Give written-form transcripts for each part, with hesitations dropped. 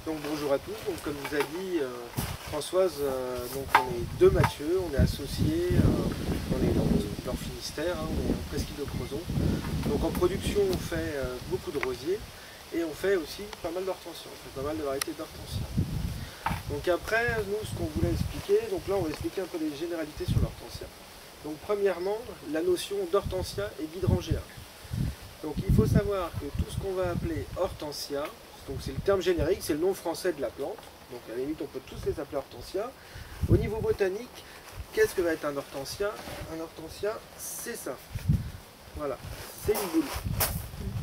Donc bonjour à tous, donc comme vous a dit Françoise, donc on est deux Mathieu, on est associés, on est dans le Finistère, hein, on est en presqu'île de Crozon. Donc en production on fait beaucoup de rosiers et on fait aussi pas mal d'hortensias, on fait pas mal de variétés d'hortensias. Donc après, nous ce qu'on voulait expliquer, donc là on va expliquer un peu les généralités sur l'hortensia. Donc premièrement, la notion d'hortensia et d'hydrangea. Donc il faut savoir que tout ce qu'on va appeler hortensia, donc c'est le terme générique, c'est le nom français de la plante. Donc à la limite on peut tous les appeler hortensia. Au niveau botanique, qu'est-ce que va être un hortensia? Un hortensia, c'est ça. Voilà, c'est une boule.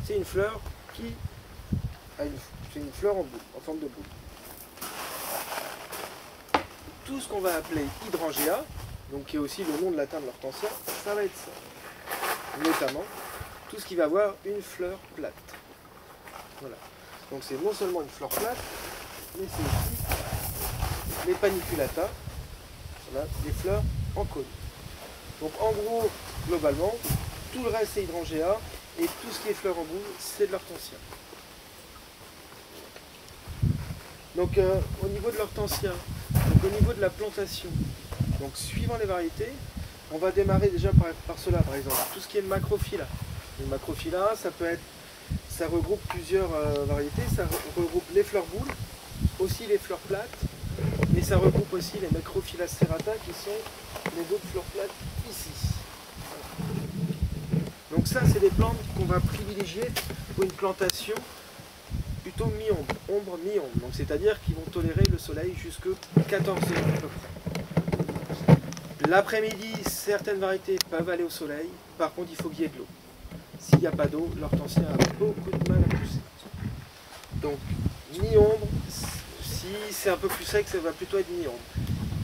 C'est une fleur qui a c'est une fleur en boule, en forme de boule. Tout ce qu'on va appeler hydrangea, donc qui est aussi le nom de latin de l'hortensia, ça va être ça. Notamment tout ce qui va avoir une fleur plate. Voilà. Donc c'est non seulement une fleur plate, mais c'est aussi les paniculata, voilà, les fleurs en cône. Donc en gros, globalement, tout le reste c'est hydrangea et tout ce qui est fleurs en boule, c'est de l'hortensia. Donc au niveau de l'hortensia, donc au niveau de la plantation, donc suivant les variétés, on va démarrer déjà par cela, par exemple, tout ce qui est macrophylla. Le macrophylla, ça regroupe plusieurs variétés, ça regroupe les fleurs boules, aussi les fleurs plates, mais ça regroupe aussi les Macrophylla serrata qui sont les autres fleurs plates ici. Voilà. Donc ça, c'est des plantes qu'on va privilégier pour une plantation plutôt mi-ombre, ombre mi-ombre. Donc c'est-à-dire qu'ils vont tolérer le soleil jusqu'à 14 heures à peu près. L'après-midi, certaines variétés peuvent aller au soleil, par contre il faut qu'il y ait de l'eau. S'il n'y a pas d'eau, l'hortensia a beaucoup de mal à pousser. Donc, mi-ombre, si c'est un peu plus sec, ça va plutôt être mi-ombre.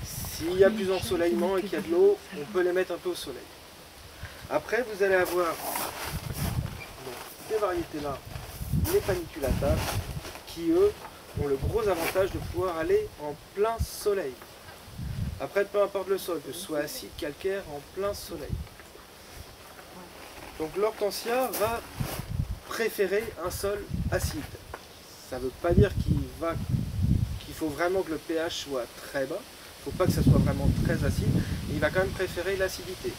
S'il y a plus d'ensoleillement et qu'il y a de l'eau, on peut les mettre un peu au soleil. Après, vous allez avoir donc, ces variétés-là, les paniculata, qui eux ont le gros avantage de pouvoir aller en plein soleil. Après, peu importe le sol, que ce soit acide, calcaire, en plein soleil. Donc l'hortensia va préférer un sol acide. Ça ne veut pas dire qu'il faut vraiment que le pH soit très bas. Il ne faut pas que ça soit vraiment très acide. Mais il va quand même préférer l'acidité.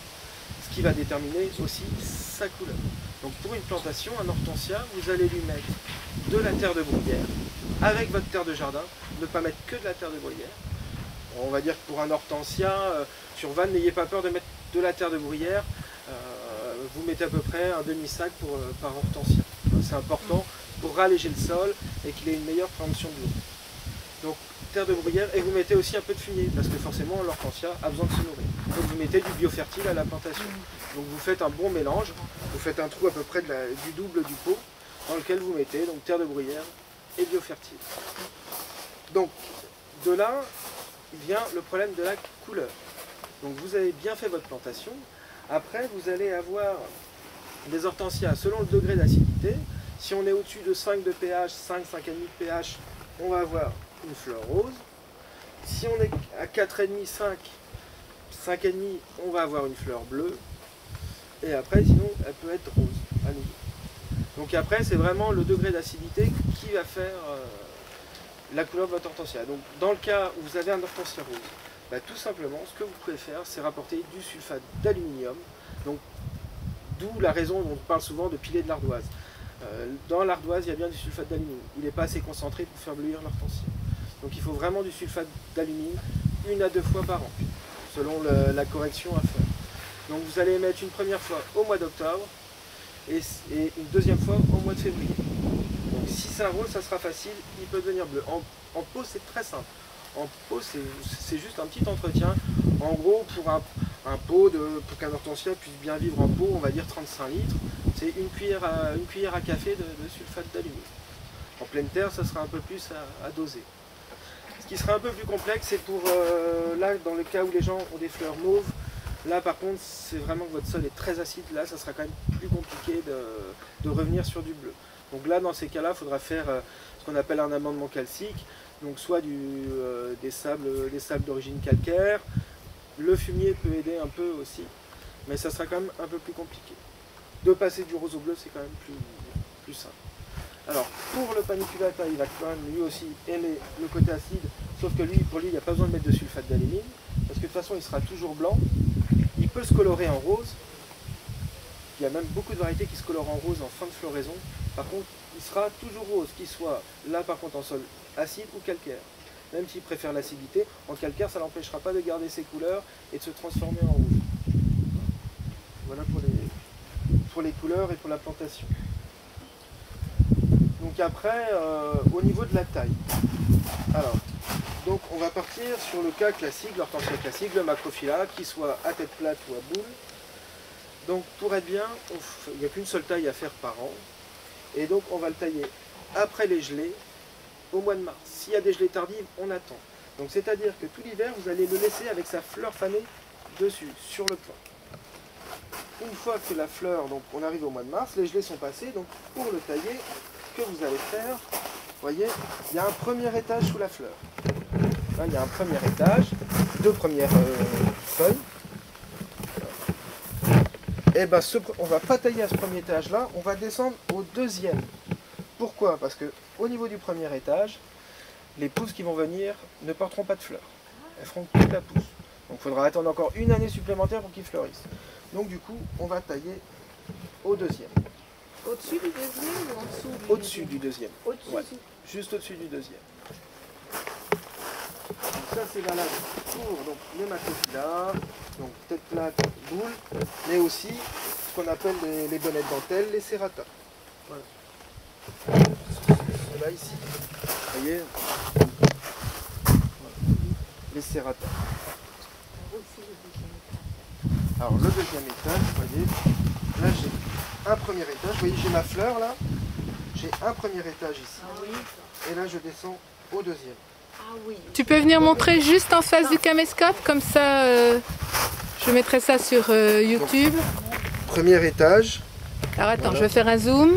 Ce qui va déterminer aussi sa couleur. Donc pour une plantation, un hortensia, vous allez lui mettre de la terre de bruyère avec votre terre de jardin. Ne pas mettre que de la terre de bruyère. On va dire que pour un hortensia, sur vanne, n'ayez pas peur de mettre de la terre de bruyère. Vous mettez à peu près un demi-sac par hortensia. C'est important pour alléger le sol et qu'il ait une meilleure préemption de l'eau. Donc terre de bruyère et vous mettez aussi un peu de fumier parce que forcément l'hortensia a besoin de se nourrir. Donc vous mettez du biofertile à la plantation. Donc vous faites un bon mélange, vous faites un trou à peu près du double du pot dans lequel vous mettez donc terre de bruyère et biofertile. Donc de là vient le problème de la couleur. Donc vous avez bien fait votre plantation. Après, vous allez avoir des hortensias selon le degré d'acidité. Si on est au-dessus de 5 de pH, 5, 5,5 de pH, on va avoir une fleur rose. Si on est à 4,5, 5, 5,5, on va avoir une fleur bleue. Et après, sinon, elle peut être rose à nouveau. Donc après, c'est vraiment le degré d'acidité qui va faire la couleur de votre hortensia. Donc dans le cas où vous avez un hortensia rose, bah, tout simplement, ce que vous pouvez faire, c'est rapporter du sulfate d'aluminium. Donc, d'où la raison dont on parle souvent de piler de l'ardoise. Dans l'ardoise, il y a bien du sulfate d'aluminium. Il n'est pas assez concentré pour faire bleuir l'hortensia. Donc, il faut vraiment du sulfate d'aluminium 1 à 2 fois par an, selon la correction à faire. Donc, vous allez mettre une première fois au mois d'octobre et une deuxième fois au mois de février. Donc, si c'est un rose, ça sera facile, il peut devenir bleu. En pot, c'est très simple. En pot, c'est juste un petit entretien. En gros, pour un pot, pour qu'un hortensia puisse bien vivre en pot, on va dire 35 litres, c'est une cuillère à café de sulfate d'aluminium. En pleine terre, ça sera un peu plus à doser. Ce qui sera un peu plus complexe, c'est pour là, dans le cas où les gens ont des fleurs mauves, là par contre, c'est vraiment que votre sol est très acide, là, ça sera quand même plus compliqué de revenir sur du bleu. Donc là, dans ces cas-là, il faudra faire ce qu'on appelle un amendement calcique. Donc soit des sables d'origine calcaire, le fumier peut aider un peu aussi, mais ça sera quand même un peu plus compliqué. De passer du rose au bleu, c'est quand même plus simple. Alors, pour le paniculata, il va quand même lui aussi aimer le côté acide, sauf que pour lui, il n'y a pas besoin de mettre de sulfate d'alumine, parce que de toute façon, il sera toujours blanc. Il peut se colorer en rose. Il y a même beaucoup de variétés qui se colorent en rose en fin de floraison. Par contre, il sera toujours rose, qu'il soit là par contre en sol acide ou calcaire. Même s'il préfère l'acidité, en calcaire, ça ne l'empêchera pas de garder ses couleurs et de se transformer en rouge. Voilà pour les couleurs et pour la plantation. Donc après, au niveau de la taille. Alors, donc on va partir sur le cas classique, l'hortensia classique, le macrophylla, qui soit à tête plate ou à boule. Donc pour être bien, il n'y a qu'une seule taille à faire par an. Et donc on va le tailler après les gelées, au mois de mars. S'il y a des gelées tardives, on attend. Donc c'est-à-dire que tout l'hiver, vous allez le laisser avec sa fleur fanée dessus, sur le plant. Une fois que la fleur, donc on arrive au mois de mars, les gelées sont passées, donc pour le tailler, ce que vous allez faire, vous voyez, il y a un premier étage sous la fleur. Là, il y a un premier étage, deux premières feuilles. Et ben, on ne va pas tailler à ce premier étage-là, on va descendre au deuxième. Pourquoi? Parce que au niveau du premier étage, les pousses qui vont venir ne porteront pas de fleurs. Elles feront que la pousse. Donc il faudra attendre encore une année supplémentaire pour qu'ils fleurissent. Donc du coup, on va tailler au deuxième. Au-dessus du deuxième ou en dessous du Au-dessus du deuxième. Au-dessus. Ouais, juste au-dessus du deuxième. Donc ça c'est valable pour donc, les macrophylla, donc tête plate, boule, mais aussi ce qu'on appelle les bonnettes dentelles, les serrata. Voilà. Ceux-là ici. Vous voyez, les serrata. Alors le deuxième étage, vous voyez, là j'ai un premier étage, vous voyez j'ai ma fleur là, j'ai un premier étage ici, et là je descends au deuxième. Ah oui. Tu peux venir montrer juste en face du caméscope, comme ça je mettrai ça sur YouTube. Donc, premier étage. Alors attends, voilà. je vais faire un zoom.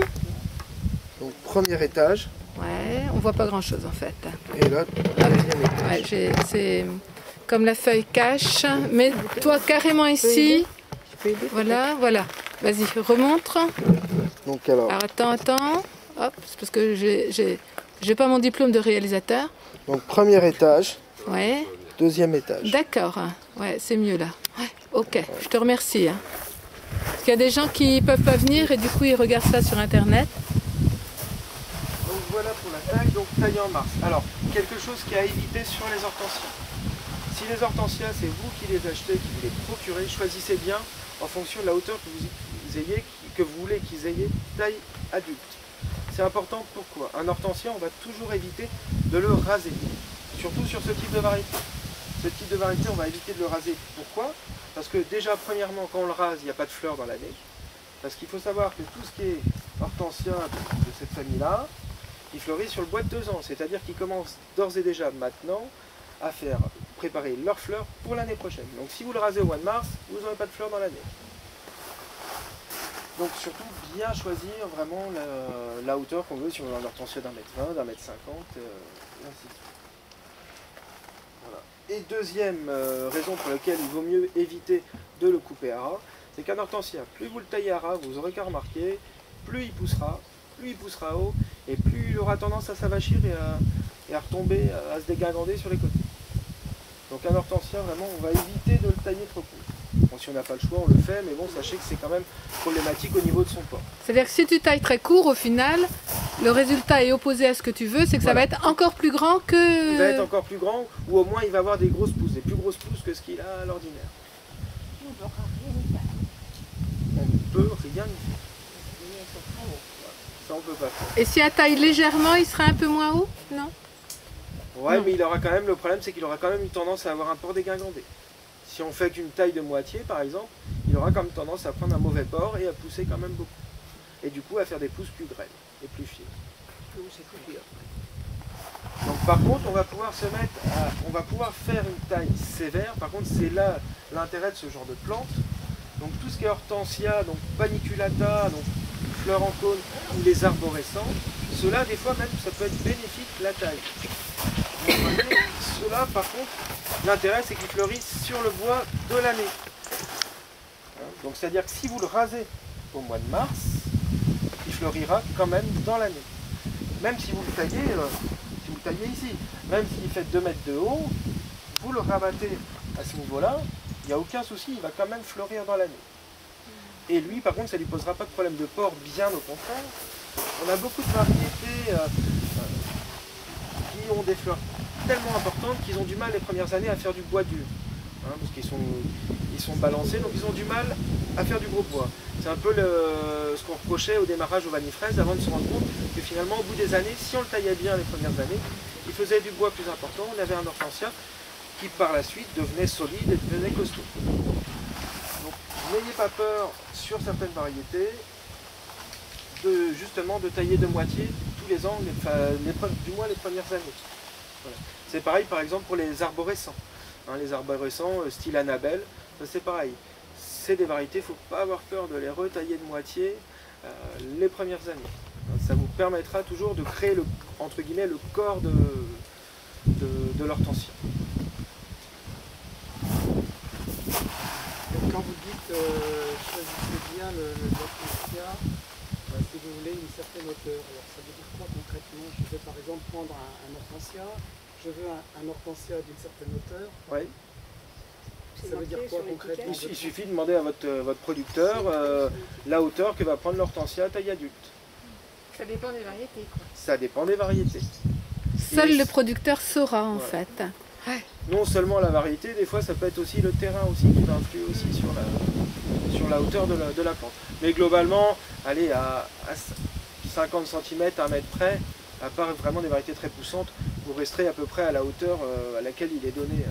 Donc premier étage, Ouais, on voit pas grand chose en fait. et là deuxième étage. Ouais, c'est comme la feuille cache, mais toi carrément ici. Je peux aider? Voilà, voilà. Vas-y, remontre. Donc alors, Alors attends. Hop, c'est parce que j'ai pas mon diplôme de réalisateur. donc premier étage, Ouais, deuxième étage. d'accord. Ouais, c'est mieux là. Ouais, ok, je te remercie. Hein. Parce qu'il y a des gens qui peuvent pas venir et du coup ils regardent ça sur internet. Donc voilà pour la taille, donc taille en mars. Alors, quelque chose qui est à éviter sur les hortensias. Si les hortensias, c'est vous qui les achetez, qui vous les procurez, choisissez bien en fonction de la hauteur que vous voulez qu'ils aient taille adulte. C'est important, pourquoi? Un hortensia, on va toujours éviter de le raser, surtout sur ce type de variété. Ce type de variété, on va éviter de le raser. Pourquoi? Parce que déjà, premièrement, quand on le rase, il n'y a pas de fleurs dans l'année. Parce qu'il faut savoir que tout ce qui est hortensia de cette famille-là, ils fleurissent sur le bois de 2 ans. C'est-à-dire qu'ils commencent d'ores et déjà maintenant à préparer leurs fleurs pour l'année prochaine. Donc si vous le rasez au mois de mars, vous n'aurez pas de fleurs dans l'année. Donc surtout bien choisir vraiment la hauteur qu'on veut, si on a un hortensia d'1,20 m, d'1,50 m, ainsi de suite. Voilà. Et deuxième raison pour laquelle il vaut mieux éviter de le couper à ras, c'est qu'un hortensia, plus vous le taillez à ras, vous aurez qu'à remarquer, plus il poussera haut, et plus il aura tendance à s'avachir et à retomber, à se dégringander sur les côtés. Donc un hortensia, vraiment, on va éviter de le tailler trop court. Bon, si on n'a pas le choix, on le fait, mais bon, sachez que c'est quand même problématique au niveau de son port. C'est-à-dire que si tu tailles très court, au final, le résultat est opposé à ce que tu veux, c'est que ça va être encore plus grand que... Il va être encore plus grand, ou au moins il va avoir des grosses pousses, des plus grosses pousses que ce qu'il a à l'ordinaire. On ne pourra rien y faire. On ne peut rien y faire. Ça, on peut pas faire. Et si elle taille légèrement, il sera un peu moins haut? Non? Ouais, Non. mais il aura quand même, le problème c'est qu'il aura quand même une tendance à avoir un port dégingandé. Si on fait qu'une taille de moitié par exemple, il aura quand même tendance à prendre un mauvais port et à pousser quand même beaucoup. Et du coup à faire des pousses plus grêles et plus fines. Donc par contre on va pouvoir on va pouvoir faire une taille sévère. Par contre c'est là l'intérêt de ce genre de plante. Donc tout ce qui est hortensia, donc paniculata, donc fleurs en cône ou les arborescents, ceux-là des fois même ça peut être bénéfique la taille. Ceux-là par contre, l'intérêt c'est qu'ils fleurissent sur le bois de l'année. Donc c'est-à-dire que si vous le rasez au mois de mars, il fleurira quand même dans l'année. même si vous le taillez, ici, même s'il fait 2 mètres de haut, vous le rabattez à ce niveau-là, il n'y a aucun souci, il va quand même fleurir dans l'année. Et lui, par contre, ça ne lui posera pas de problème de port, bien au contraire. On a beaucoup de variétés qui ont des fleurs tellement importantes qu'ils ont du mal les premières années à faire du bois dur. Hein, parce qu'ils sont balancés, donc ils ont du mal à faire du gros bois. C'est un peu ce qu'on reprochait au démarrage au vanille-fraise avant de se rendre compte que finalement, au bout des années, si on le taillait bien les premières années, il faisait du bois plus important, on avait un hortensia qui par la suite devenait solide et devenait costaud. Donc n'ayez pas peur sur certaines variétés justement de tailler de moitié tous les ans, du moins les premières années. Voilà. C'est pareil par exemple pour les arborescents. Hein, les arborescents style Annabelle, c'est pareil. C'est des variétés, il ne faut pas avoir peur de les retailler de moitié les premières années. Ça vous permettra toujours de créer entre guillemets, le corps de l'hortensia. Quand vous dites choisissez bien l'hortensia, si vous voulez une certaine hauteur, alors ça veut dire quoi concrètement? Je vais par exemple prendre un hortensia, je veux un hortensia d'une certaine hauteur. Ouais. Ça veut dire quoi concrètement? Il suffit de demander à votre producteur la hauteur que va prendre l'hortensia à taille adulte. Ça dépend des variétés, quoi. Ça dépend des variétés. Seul le producteur saura en fait. Ouais. Non seulement la variété, des fois ça peut être aussi le terrain aussi qui va influer aussi sur la hauteur de la plante. Mais globalement, allez à 50 cm, 1 mètre près, à part vraiment des variétés très poussantes, vous resterez à peu près à la hauteur à laquelle il est donné.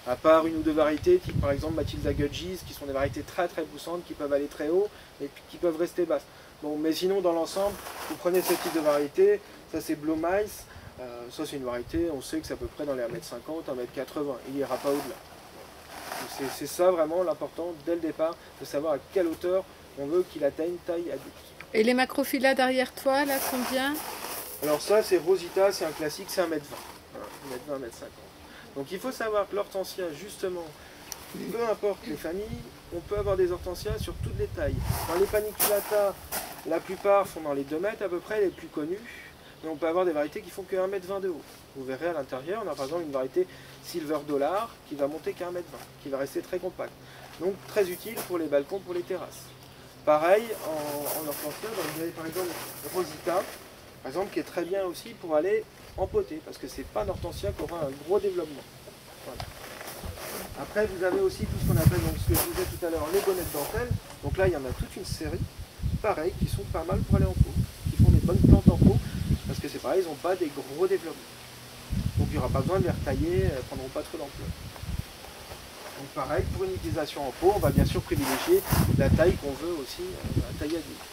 À part une ou deux variétés, type par exemple Matilda Gudgies, qui sont des variétés très très poussantes, qui peuvent aller très haut et qui peuvent rester basses. Bon, mais sinon dans l'ensemble, vous prenez ce type de variété, ça c'est Blue Mice, ça c'est une variété, on sait que c'est à peu près dans les 1m50, 1m80, il n'ira pas au-delà. C'est ça vraiment l'important dès le départ, de savoir à quelle hauteur on veut qu'il atteigne taille adulte. Et les macrophylla derrière toi, là, combien? Alors ça c'est Rosita, c'est un classique, c'est 1m20, 1m20, 1m50. Donc il faut savoir que l'hortensia, justement, peu importe les familles, on peut avoir des hortensias sur toutes les tailles. Dans les paniculata, la plupart font dans les 2 mètres à peu près, les plus connues. Mais on peut avoir des variétés qui font que 1m20 de haut. Vous verrez à l'intérieur, on a par exemple une variété Silver Dollar qui va monter qu'à 1m20, qui va rester très compacte. Donc très utile pour les balcons, pour les terrasses. Pareil en hortensia, vous avez par exemple Rosita, par exemple, qui est très bien aussi pour aller en potée, parce que c'est pas un hortensia qui aura un gros développement. Voilà. Après, vous avez aussi tout ce qu'on appelle, donc, ce que je vous disais tout à l'heure, les bonnets de dentelle. Donc là, il y en a toute une série, pareil, qui sont pas mal pour aller en pot, qui font des bonnes plantes en pot, parce que c'est pareil, ils n'ont pas des gros développements. Donc il n'y aura pas besoin de les retailler, elles ne prendront pas trop d'ampleur. Donc pareil, pour une utilisation en pot, on va bien sûr privilégier la taille qu'on veut aussi, la taille adulte.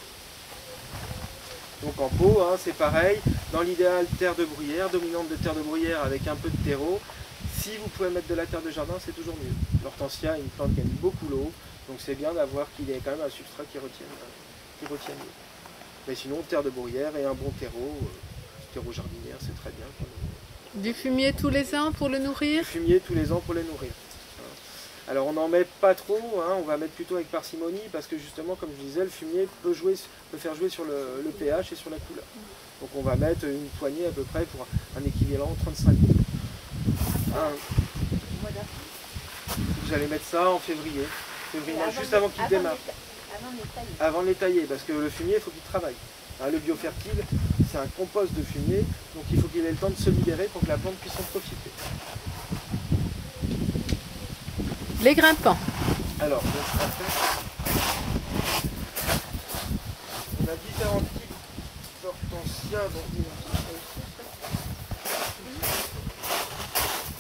Donc en pot, hein, c'est pareil, dans l'idéal, terre de bruyère, dominante de terre de bruyère avec un peu de terreau. Si vous pouvez mettre de la terre de jardin, c'est toujours mieux. L'hortensia est une plante qui aime beaucoup l'eau, donc c'est bien d'avoir qu'il ait quand même un substrat qui retienne mieux. Mais sinon, terre de bruyère et un bon terreau, terreau jardinière, c'est très bien. Du fumier tous les ans pour le nourrir? Du fumier tous les ans pour les nourrir. Alors on n'en met pas trop, hein, on va mettre plutôt avec parcimonie parce que justement, comme je disais, le fumier peut faire jouer sur le pH et sur la couleur. Donc on va mettre une poignée à peu près pour un équivalent 35 litres. Vous allez mettre ça en février, juste avant qu'il démarre. Avant de les tailler, parce que le fumier, il faut qu'il travaille. Hein, le biofertile, c'est un compost de fumier, donc il faut qu'il ait le temps de se libérer pour que la plante puisse en profiter. Les grimpants. Alors, on a différents types d'hortensias.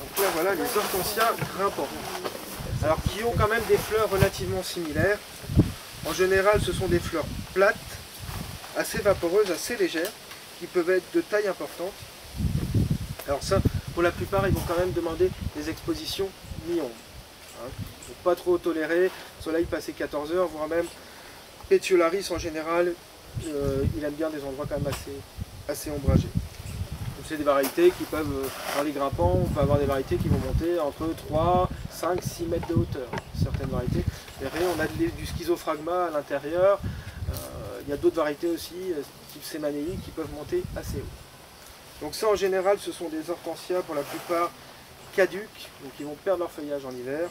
Donc là, voilà les hortensias grimpants. Alors, qui ont quand même des fleurs relativement similaires. En général, ce sont des fleurs plates, assez vaporeuses, assez légères, qui peuvent être de taille importante. Alors ça, pour la plupart, ils vont quand même demander des expositions mi-ombre. Hein. Il ne faut pas trop tolérer, soleil passé 14 heures, voire même Petiolaris en général, il aime bien des endroits quand même assez ombragés. C'est des variétés qui peuvent, dans les grimpants, on peut avoir des variétés qui vont monter entre 3, 5, 6 mètres de hauteur. Certaines variétés. Vous verrez, on a du schizophragma à l'intérieur. Il y a d'autres variétés aussi, type sémanéi, qui peuvent monter assez haut. Donc ça en général ce sont des hortensias pour la plupart caduques, donc ils vont perdre leur feuillage en hiver.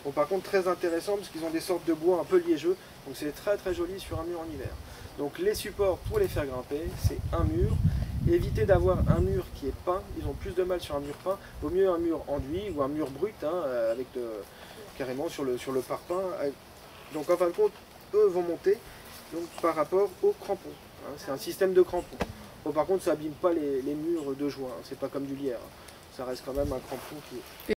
Bon, par contre très intéressant parce qu'ils ont des sortes de bois un peu liégeux, donc c'est très très joli sur un mur en hiver. Donc les supports pour les faire grimper, c'est un mur. Évitez d'avoir un mur qui est peint, ils ont plus de mal sur un mur peint. Vaut mieux un mur enduit ou un mur brut, hein, avec carrément sur le parpaing. Donc en fin de compte, eux vont monter donc, par rapport aux crampons. Hein, c'est un système de crampons. Bon, par contre, ça abîme pas les murs de joie, hein, c'est pas comme du lierre. Hein. Ça reste quand même un crampon qui est